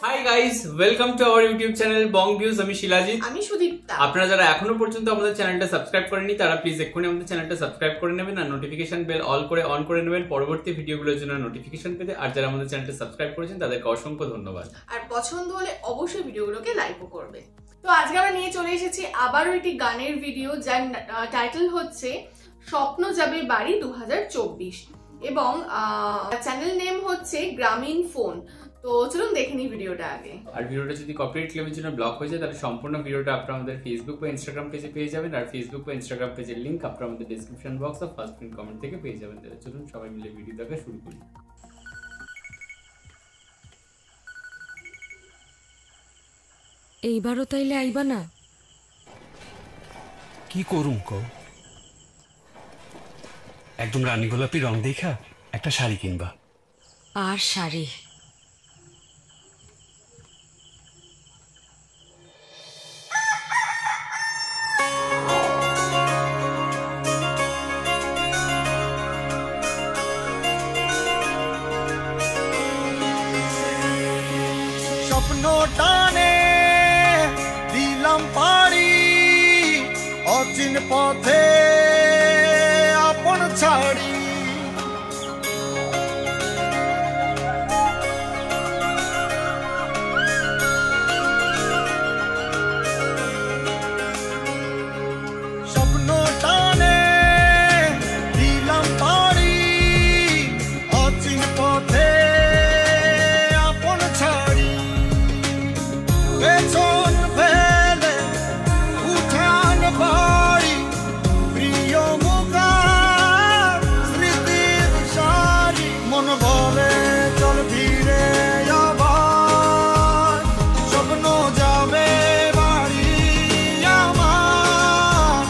Hi guys, welcome to our YouTube channel Bong views. আমি শিলাজিৎ, আমি সুদীপ্তা। আপনারা যারা এখনো পর্যন্ত আমাদের চ্যানেলটা সাবস্ক্রাইব করেননি তারা প্লিজ এক্ষুনি আমাদের চ্যানেলটা সাবস্ক্রাইব করে নেবেন আর নোটিফিকেশন বেল অন করে নেবেন পরবর্তী ভিডিওগুলোর জন্য নোটিফিকেশন পেতে। আর যারা আমাদের চ্যানেলটা সাবস্ক্রাইব করেছেন তাদেরকে অসংখ্য ধন্যবাদ। আর পছন্দ হলে অবশ্যই ভিডিওগুলোকে লাইকও করবে। তো আজকে আমরা নিয়ে চলে এসেছি আবারও একটি গানের ভিডিও, যার টাইটেল হচ্ছে স্বপ্ন যাবে বাড়ি 2024 এবং চ্যানেল নেম হচ্ছে গ্রামীণ ফোন। তো চলুন দেখে নিই ভিডিওটা আগে। আর ভিডিওটা যদি কপিরাইট ক্লেমের জন্য ব্লক হয়ে যায় তাহলে সম্পূর্ণ ভিডিওটা আপনারা আমাদের ফেসবুক বা ইনস্টাগ্রাম পেজে পেয়ে যাবেন। আর ফেসবুক বা ইনস্টাগ্রাম পেজের লিংক আপনারা আমাদের ডেসক্রিপশন বক্স আর ফার্স্ট পিন কমেন্ট থেকে পেয়ে যাবেন। তাহলে চলুন সবাই মিলে ভিডিও দেখা শুরু করি। এইবারও তাইলে আইবা না? কি করুম কও? একদম রানী গোলাপি রং দেখা একটা শাড়ি কিনবা। আর শাড়ি? স্বপ্ন টানে দিলাম পাড়ি অচিন পথে আপন ছাড়ি। স্বপ্ন টানে দিলাম পাড়ি অচিন পথে আপন ছাড়ি। পেছন ফেলে উঠান বাড়ি প্রিয় মুখার স্মৃতির সারি। মন বলে চল ফিরে আবার স্বপ্ন যাবে বাড়ি আমার।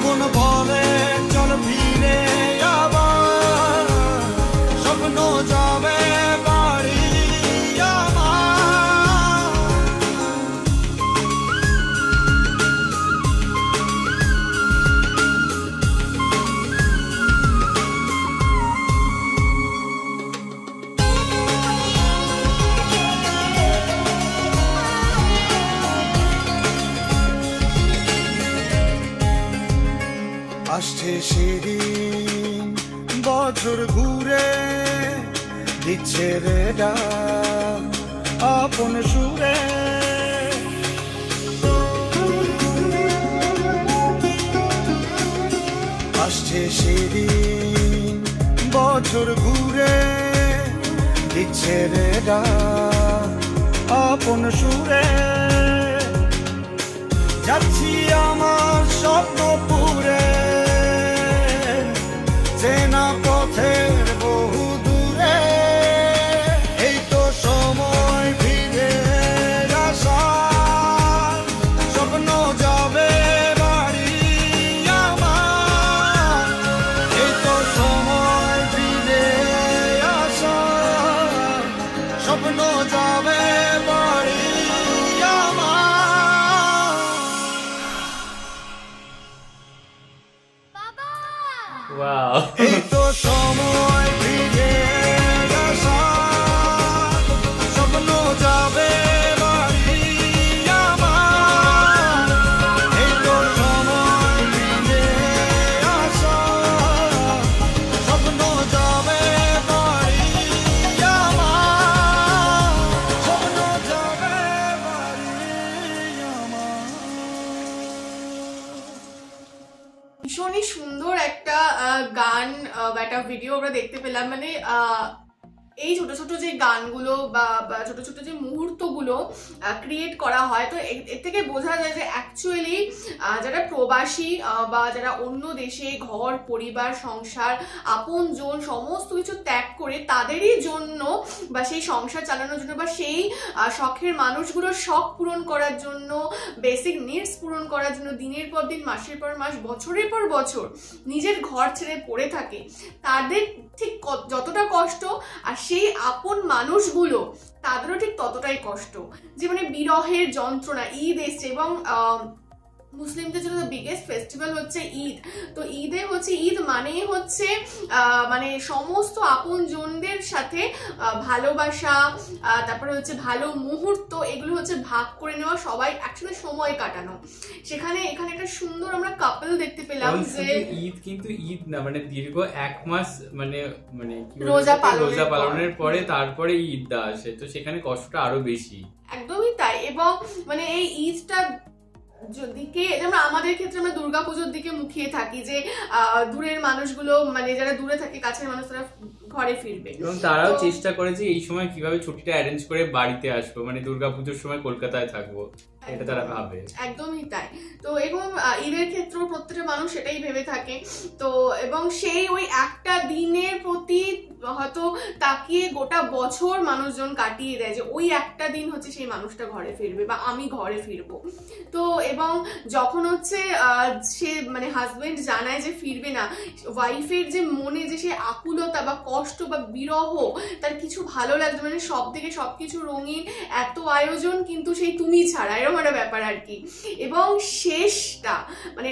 মন বলে চল ফিরে আবার স্বপ্ন যাবে বাড়ি আমার। আসছে সেদিন বছর ঘুরে দিচ্ছে রে ডাক আপন সুরে। আসছে সেদিন বছর ঘুরে দিচ্ছে রে ডাক আপন সুরে। যাচ্ছি আমার স্বপ্নপুরে চেনা পথের বহু দূরে। এই তো সময় ফিরে আসার স্বপ্ন যাবে বাড়ি আমার। এই তো সময় ফিরে আসার স্বপ্ন যাবে বাড়ি আমার। ওয়াও, এই তো সময় ফিরে আসার স্বপ্ন যাবে বাড়ি আমার। এই তো সময় ফিরে আসার স্বপ্ন যাবে বাড়ি আমার। স্বপ্ন যাবে বাড়ি আমার। ভীষণই সুন্দর একটা গান বা একটা ভিডিও আমরা দেখতে পেলাম। মানে এই ছোট ছোট যে গানগুলো বা ছোট ছোট যে মুহূর্তগুলো ক্রিয়েট করা হয়, তো এর থেকে বোঝা যায় যে অ্যাকচুয়ালি যারা প্রবাসী বা যারা অন্য দেশে ঘর পরিবার সংসার আপনজন সমস্ত কিছু ত্যাগ করে তাদেরই জন্য বা সেই সংসার চালানোর জন্য বা সেই শখের মানুষগুলোর শখ পূরণ করার জন্য, বেসিক নিডস পূরণ করার জন্য দিনের পর দিন মাসের পর মাস বছরের পর বছর নিজের ঘর ছেড়ে পড়ে থাকে, তাদের ঠিক যতটা কষ্ট আর সেই আপন মানুষগুলো তাদেরও ঠিক ততটাই কষ্ট। যে মানে বিরহের যন্ত্রণা, ঈদ এসছে এবং মুসলিমদের জন্য বিগেস্ট ফেস্টিভ্যাল হচ্ছে ঈদ। তো ঈদে হচ্ছে ঈদ মানেই হচ্ছে মানে সমস্ত আপনজনদের সাথে ভালোবাসা, তারপরে হচ্ছে ভালো মুহূর্ত, এগুলো হচ্ছে ভাগ করে নেওয়া, সবাই একসাথে সময় কাটানো। এখানে একটা সুন্দর আমরা কাপল দেখতে পেলাম যে ঈদ কিন্তু ঈদ না, মানে দীর্ঘ 1 মাস মানে রোজা পালনের পরে তারপরে ঈদটা আসে, তো সেখানে কষ্টটা আরো বেশি। একদমই তাই। এবং মানে এই ঈদটা দিকে যেমন আমাদের ক্ষেত্রে আমরা দুর্গাপুজোর দিকে মুখিয়ে থাকি যে দূরের মানুষগুলো, মানে যারা দূরে থাকে, কাছের মানুষ তারা ঘরে ফিরবে, এবং তারাও চেষ্টা করে যে এই সময় কিভাবে ছুটিটা অ্যারেঞ্জ করে বাড়িতে আসবো, মানে দুর্গাপুজোর সময় কলকাতায় থাকবো, এটা তারা ভাবে। একদমই তাই। তো এরকম ঈদের ক্ষেত্রেও প্রত্যেকটা মানুষ সেটাই ভেবে থাকে। তো এবং সেই ওই একটা দিনের প্রতি হয়তো তাকিয়ে গোটা বছর মানুষজন কাটিয়ে দেয় যে ওই একটা দিন হচ্ছে সেই মানুষটা ঘরে ফিরবে বা আমি ঘরে ফিরবো। তো এবং যখন হচ্ছে সে মানে হাজবেন্ড জানায় যে ফিরবে না, ওয়াইফের যে মনে যে সে আকুলতা বা কষ্ট বা বিরহ, তার কিছু ভালো লাগছে, মানে সব থেকে সবকিছু রঙিন, এত আয়োজন কিন্তু সেই তুমি ছাড়া, এরকম একটা ব্যাপার আর কি। এবং শেষটা মানে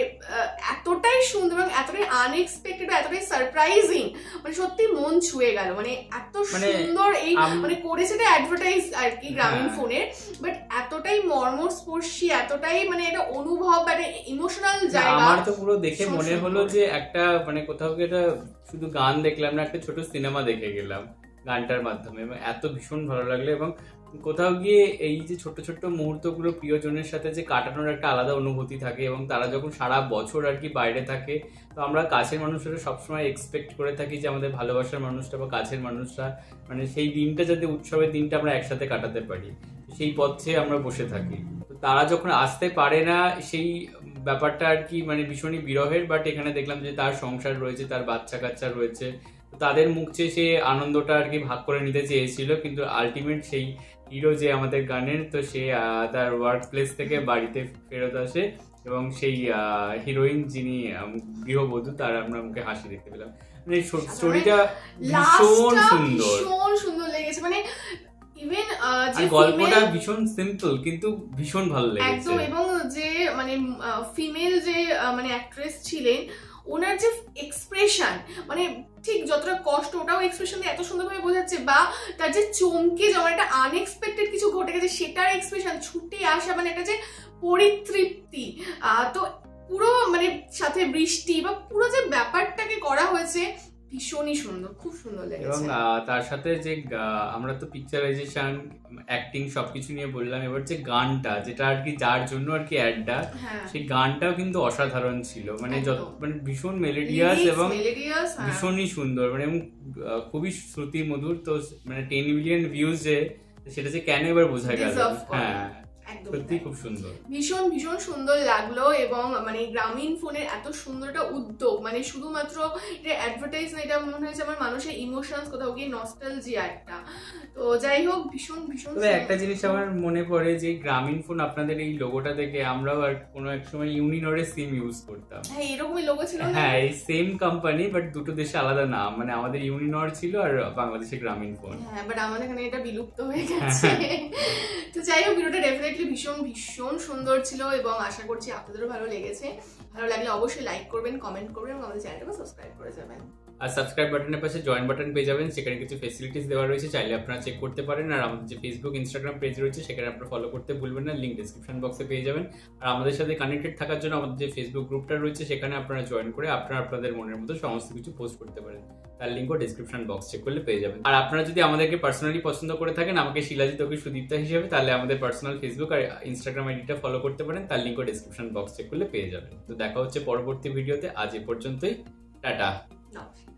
এতটাই সুন্দর এবং এতটাই আনএক্সপেক্টেড, এতটাই সারপ্রাইজিং, মানে সত্যি মন ছুঁয়ে গেল। মানে এত সুন্দর এই মানে করেছে এটা অ্যাডভার্টাইজ আর কি গ্রামীণ ফোনের, বাট এতটাই মর্মস্পর্শী, এতটাই মানে এটা অনুভব, মানে ইমোশনাল জায়গা। আমার তো পুরো দেখে মনে হলো যে একটা মানে কোথাও গিয়ে এটা শুধু গান দেখলাম না, একটা ছোট সিনেমা দেখে গেলাম গানটার মাধ্যমে, এত ভীষণ ভালো লাগলো। এবং কোথাও গিয়ে এই যে ছোট ছোট মুহূর্তগুলো প্রিয়জনের সাথে যে কাটানোর একটা আলাদা অনুভূতি থাকে, এবং তারা যখন সারা বছর আর কি বাইরে থাকে, তো আমরা কাছের মানুষরা সবসময় এক্সপেক্ট করে থাকি যে আমাদের ভালোবাসার মানুষটা বা কাছের মানুষরা মানে সেই দিনটা যাতে উৎসবের দিনটা আমরা একসাথে কাটাতে পারি, সেই পথে আমরা বসে থাকি। তো তারা যখন আসতে পারে না, সেই ব্যাপারটা আর কি মানে ভীষণই বিরহের। বাট এখানে দেখলাম যে তার সংসার রয়েছে, তার বাচ্চা কাচ্চা রয়েছে, তাদের মুখ চেয়ে সে আনন্দটা আর কি ভাগ করে নিতে চেয়েছিল, কিন্তু আলটিমেট সেই হিরো যে আমাদের গানের, তো সে তার ওয়ার্ক প্লেস থেকে বাড়িতে ফেরত আসে, এবং সেই হিরোইন যিনি গৃহবধূ, তার আমরা মুখে হাসি দেখতে পেলাম। মানে স্টোরিটা ভীষণ সুন্দর, ভীষণ সুন্দর লেগেছে। মানে ইভেন যে গল্পটা ভীষণ সিম্পল কিন্তু ভীষণ ভালো লেগেছে একদম। এবং যে মানে ফিমেল যে মানে অ্যাক্ট্রেস ছিলেন, ওনার যে এক্সপ্রেশন, মানে ঠিক যতটা কষ্ট ওটাও এক্সপ্রেশন দিয়ে এত সুন্দরভাবে বোঝাচ্ছে, বা তার যে চমকে যাওয়ার একটা আনএক্সপেক্টেড কিছু ঘটে গেছে সেটার এক্সপ্রেশন, ছুটে আসা, মানে একটা যে পরিতৃপ্তি, তো পুরো মানে সাথে বৃষ্টি বা পুরো যে ব্যাপারটাকে করা হয়েছে ভীষণই সুন্দর, খুব সুন্দর লেগেছে। এবং তার সাথে যে আমরা তো পিকচারাইজেশন, অ্যাক্টিং সবকিছু নিয়ে বললাম, এবার যে গানটা যেটা আর কি যার জন্য আর কি অ্যাডটা, সেই গানটাও কিন্তু অসাধারণ ছিল। মানে মানে ভীষণ মেলোডিয়াস এবং ভীষণই সুন্দর, মানে খুবই শ্রুতি মধুর। তো মানে 10 মিলিয়ন ভিউজ যে সেটা যে কেন এবার বোঝা গেল। হ্যাঁ, সত্যি খুব সুন্দর, ভীষণ ভীষণ সুন্দর লাগলো। এবং মানে গ্রামীণ ফোনের এত সুন্দর একটা উদ্যোগ, মানে শুধুমাত্র এটা অ্যাডভার্টাইজ না, এটা মনে হয়েছে আমার মানুষের ইমোশনস কোথাও গিয়ে নস্টালজিয়া একটা। তো যাই হোক, ভীষণ ভীষণ। তবে একটা জিনিস আমার মনে পড়ে যে গ্রামীণ ফোন আপনাদের এই লোগোটা দেখে আমরাও আর কোনো এক সময় ইউনিনরের সিম ইউজ করতাম। হ্যাঁ, এরকমই লোগো ছিল। হ্যাঁ, এই সেম কোম্পানি, বাট দুটো দেশে আলাদা নাম। মানে আমাদের ইউনিনর ছিল আর বাংলাদেশে গ্রামীণ ফোন। হ্যাঁ, বাট আমাদের এখানে এটা বিলুপ্ত হয়ে গেছে। তো যাই হোক, ভিডিওটা ডেফিনেটলি ভীষণ ভীষণ সুন্দর ছিল এবং আশা করছি আপনাদেরও ভালো লেগেছে। ভালো লাগলে অবশ্যই লাইক করবেন, কমেন্ট করবেন এবং আমাদের চ্যানেলটাকে সাবস্ক্রাইব করে যাবেন। আর সাবস্ক্রাইব বাটনের পাশে জয়েন বাটন পেয়ে যাবেন, সেখানে কিছু ফেসিলিটিস দেওয়া রয়েছে, চাইলে আপনারা চেক করতে পারেন। আর আমাদের যে ফেসবুক ইনস্টাগ্রাম পেজ রয়েছে সেখানে আপনারা ফলো করতে ভুলবেন না, লিঙ্ক ডিসক্রিপশন বক্সে পেয়ে যাবেন। আর আমাদের সাথে কানেক্টেড থাকার জন্য আমাদের যে ফেসবুক গ্রুপটা রয়েছে সেখানে আপনারা জয়েন করে আপনারা আপনাদের মনের মতো সমস্ত কিছু পোস্ট করতে পারেন, তার লিঙ্কও ডিসক্রিপশন বক্স চেক করলে পেয়ে যাবেন। আর আপনারা যদি আমাদেরকে পার্সোনালি পছন্দ করে থাকেন, আমাকে শিলাজিৎ ওকে সুদীপ্তা হিসেবে, তাহলে আমাদের পার্সোনাল ফেসবুক আর ইনস্টাগ্রাম আইডিটা ফলো করতে পারেন, তার লিঙ্কও ডিসক্রিপশন বক্স চেক করলে পেয়ে যাবেন। তো দেখা হচ্ছে পরবর্তী ভিডিওতে, আজ এ পর্যন্তই, টাটা। নমস্কার।